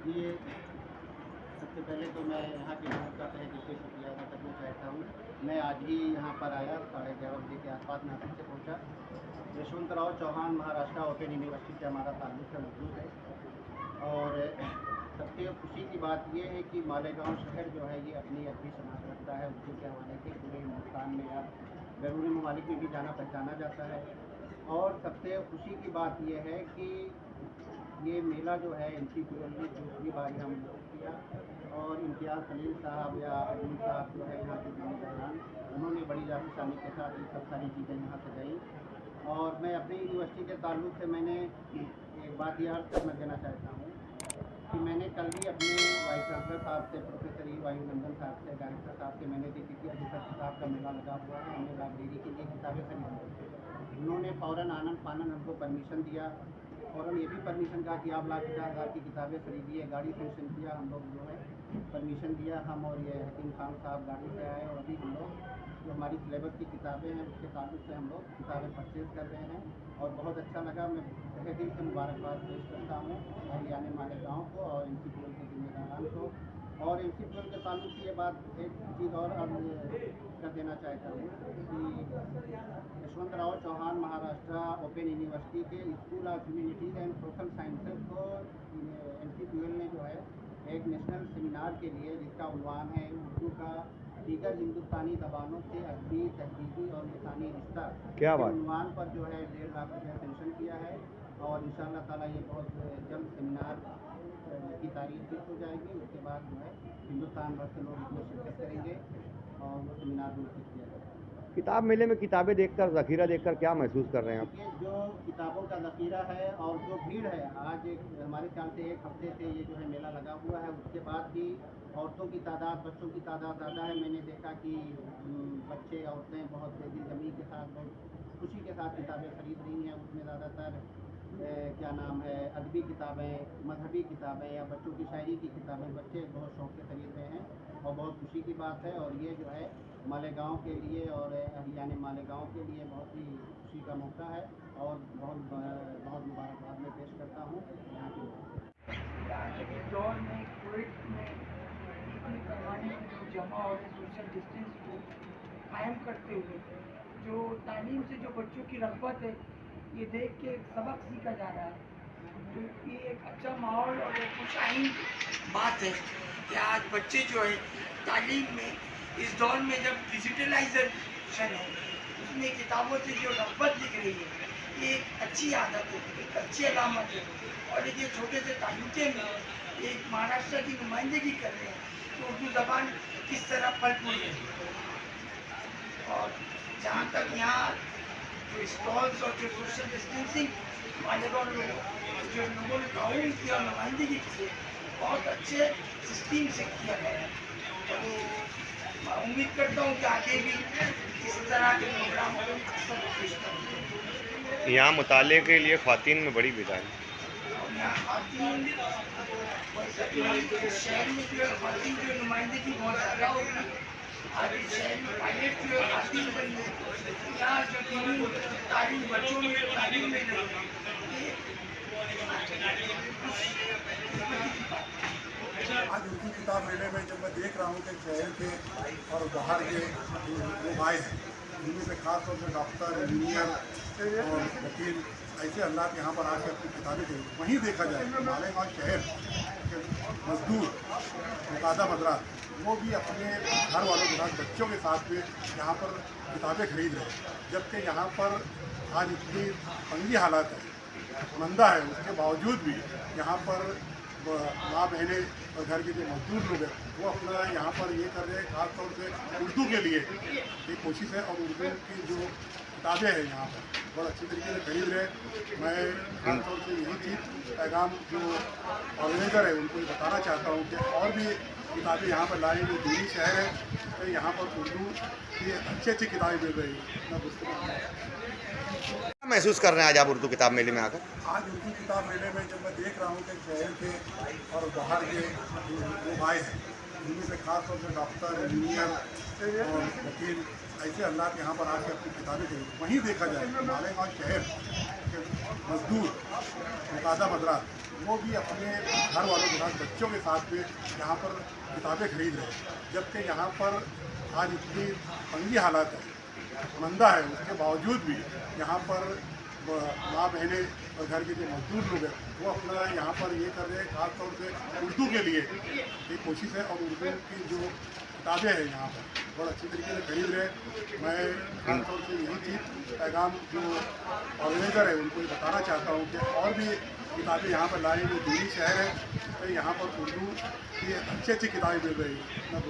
जी, सबसे पहले तो मैं यहाँ की लोगों का तहे दिल से शुक्रिया अदा करना चाहता हूँ। मैं आज ही यहाँ पर आया, 11:30 बजे के आसपास नासिक से पहुँचा। यशवंतराव चौहान महाराष्ट्र ओपन यूनिवर्सिटी से हमारा ताल्लुक़ है, मजबूत है। और सबसे खुशी की बात ये है कि मालेगांव शहर जो है ये अपनी अच्छी शनाख्त रखता है। उर्दू के हवाले से पूरे हिंदुस्तान में या बैरून ममालिक में भी जाना पहचाना जाता है। और सबसे खुशी की बात यह है कि ये मेला जो है NCPL ने दूसरी बार हम लोग किया, और इम्तियाज़ खलील साहब या अजीम साहब जो है यहाँ के जिम्मेदारान, उन्होंने बड़ी जानिशानी के साथ ये सब सारी चीज़ें यहाँ सजाई। और मैं अपनी यूनिवर्सिटी के ताल्लुक़ से मैंने एक बात ये अर्ज़ करना देना चाहता हूँ कि मैंने कल भी अपने वाइस चांसलर साहब से, प्रोफेसर वायुनंदन साहब से, डायरेक्टर साहब से मैंने देखी कि अभी तक किताब का मेला लगा हुआ है, हमने लाइब्रेरी के लिए किताबें खरीदी। उन्होंने फ़ौरन आनन फानन हमको परमिशन दिया, फ़ौरन ये भी परमिशन कहा कि आप 50,000 की किताबें खरीदिए। गाड़ी सेंक्शन किया, हम लोग जो है परमिशन दिया, हम और ये हकीम खान साहब गाड़ी से आए। और अभी हम लोग जो हमारी सिलेबस की किताबें हैं उसके ताल्लुक़ से हम लोग किताबें परचेज़ कर रहे हैं, और बहुत अच्छा लगा। मैं तहे दिल से मुबारकबाद पेश करता हूँ अहियाने मालेगांव को और NCPL के जिम्मेदारान को। और NCPL के ताल्लुक़ से ये बात एक चीज़ और कर देना चाहता हूँ कि यशवंतराव चौहान महाराष्ट्र ओपन यूनिवर्सिटी के school of humanities and social sciences को NCPL ने जो है एक नेशनल सेमिनार के लिए, जिसका उन्वान है उर्दू का दीगर हिंदुस्तानी ज़बानों से अदबी, तहज़ीबी और लिसानी रिश्ता, क्या बात, उन्वान पर जो है 1.5 लाख रुपये सेंक्शन किया है। और इंशाअल्लाह ताला ये बहुत जल्द सेमिनार की तारीख फिक्स हो जाएगी। उसके बाद जो है हिंदुस्तान भर से लोग इसमें शिरकत करेंगे और वो सेमिनार मुनक़िद किया जाएगा। किताब मेले में किताबें देखकर, ज़ख़ीरा देखकर क्या महसूस कर रहे हैं आप? ये जो किताबों का ज़ख़ीरा है और जो भीड़ है, आज हमारे ख्याल से 1 हफ्ते से ये जो है मेला लगा हुआ है। उसके बाद भी औरतों की तादाद, बच्चों की तादाद ज़्यादा है। मैंने देखा कि बच्चे, औरतें बहुत दिलजमी के साथ, बहुत खुशी के साथ किताबें ख़रीद रही हैं। उसमें ज़्यादातर क्या नाम है, अदबी किताबें, मजहबी किताबें या बच्चों की शायरी की किताबें बच्चे बहुत शौक़ से ख़रीद रहे हैं, और बहुत खुशी की बात है। और ये जो है मालेगांव के लिए और अहियाने मालेगांव के लिए बहुत ही खुशी का मौका है, और बहुत मुबारकबाद मैं पेश करता हूँ यहाँ के इस दौर में कोविड में इतने पैमाने में जो जमा और सोशल डिस्टेंस को कायम करते हुए जो तालीम से जो बच्चों की रग़बत है, ये देख के एक सबक सीखा जा रहा है। तो ये एक अच्छा माहौल और एक खुशाइन बात है कि आज बच्चे जो है तालीम में, इस दौर में जब डिजिटलाइजेशन है, उसमें किताबों से जो रग़बत दिख रही है, ये एक अच्छी आदत है, एक अच्छी अलामत है। और ये छोटे से ताल्लुक़े में एक महाराष्ट्र की नुमाइंदगी कर रहे हैं तो उर्दू ज़बान किस तरह फल फूल रही है। और जहाँ तक यहाँ जो स्टॉल्स और जो सोशल डिस्टेंसिंग मालेगांव जो लोगों ने ताउन किया, नुमाइंदगी की है, बहुत अच्छे सिस्टम से किया गया है। तो उम्मीद करता हूँ कि आगे भी इस तरह के प्रोग्राम अक्सर पेश करेंगे। यहाँ मुताले के लिए ख़वातीन में बड़ी बेदारी, शहर में जो है ख़वातीन की नुमाइंदगी बहुत ज़्यादा होगी। आज इस शहर में पायलट जो है ख़वातीन बन गई। यहाँ जो तालीम बच्चों में तालीम मिल रही है, आज उर्दू किताब मेले में जब मैं देख रहा हूँ कि शहर के और बाहर के लोग आए हैं, उनमें से खास तौर से डॉक्टर, इंजीनियर और वकील, ऐसे अल्लाह के यहाँ पर आकर अपनी किताबें दें। वहीं देखा जाए कि मालेगांव शहर के मजदूर, मुकादा मदरास, वो भी अपने घर वालों के साथ, बच्चों के साथ में यहाँ पर किताबें खरीद रहे हैं। जबकि यहाँ पर आज इतनी तंगी हालात है, मंदा है, उसके बावजूद भी यहाँ पर माँ बहनें और घर के जो मजदूर लोग हैं वो अपना यहाँ पर ये कर रहे हैं। खास तौर से उर्दू के लिए ये कोशिश है, और उर्दू की जो किताबें हैं यहाँ पर बहुत अच्छी तरीके से खरीद रहे हैं। मैं खास तौर से यही चीज़ पैगाम जो ऑर्गेनाइज़र है उनको बताना चाहता हूँ कि और भी किताबें यहाँ पर लाएँ। जो दिल्ली शहर है तो यहाँ पर उर्दू की अच्छी किताबें मिल रही है। क्या महसूस कर रहे हैं आज आप उर्दू किताब मेले में आकर? आज उर्दू किताब मेले में जब मैं देख रहा हूँ कि शहर के और बाहर के लोग आए हैं, उनमें से खास तौर से डॉक्टर, इंजीनियर और वकील, ऐसे हालात यहाँ पर आके अपनी किताबें खरीद। वहीं देखा जाए मालेगांव शहर के मजदूर मुकादा मदरास वो भी अपने घर वालों के साथ बच्चों के साथ में यहाँ पर किताबें खरीद रहे हैं, जबकि यहाँ पर आज इतनी तंगी हालात है, मंदा है, उसके बावजूद भी यहाँ पर माँ बहनें और घर के जो मजदूर लोग हैं वो अपना यहाँ पर ये कर रहे हैं। खासतौर से उर्दू के लिए एक कोशिश है और उर्दू की जो किताबें हैं यहाँ पर बहुत अच्छी तरीके से खरीद रहे हैं। मैं खासतौर से यही चीज़ पैगाम जो ऑर्गेनाइज़र है उनको ये बताना चाहता हूँ कि और भी किताबें यहाँ पर लाई। जो दिल्ली शहर है तो यहाँ पर उर्दू की अच्छी किताबें मिल रही है।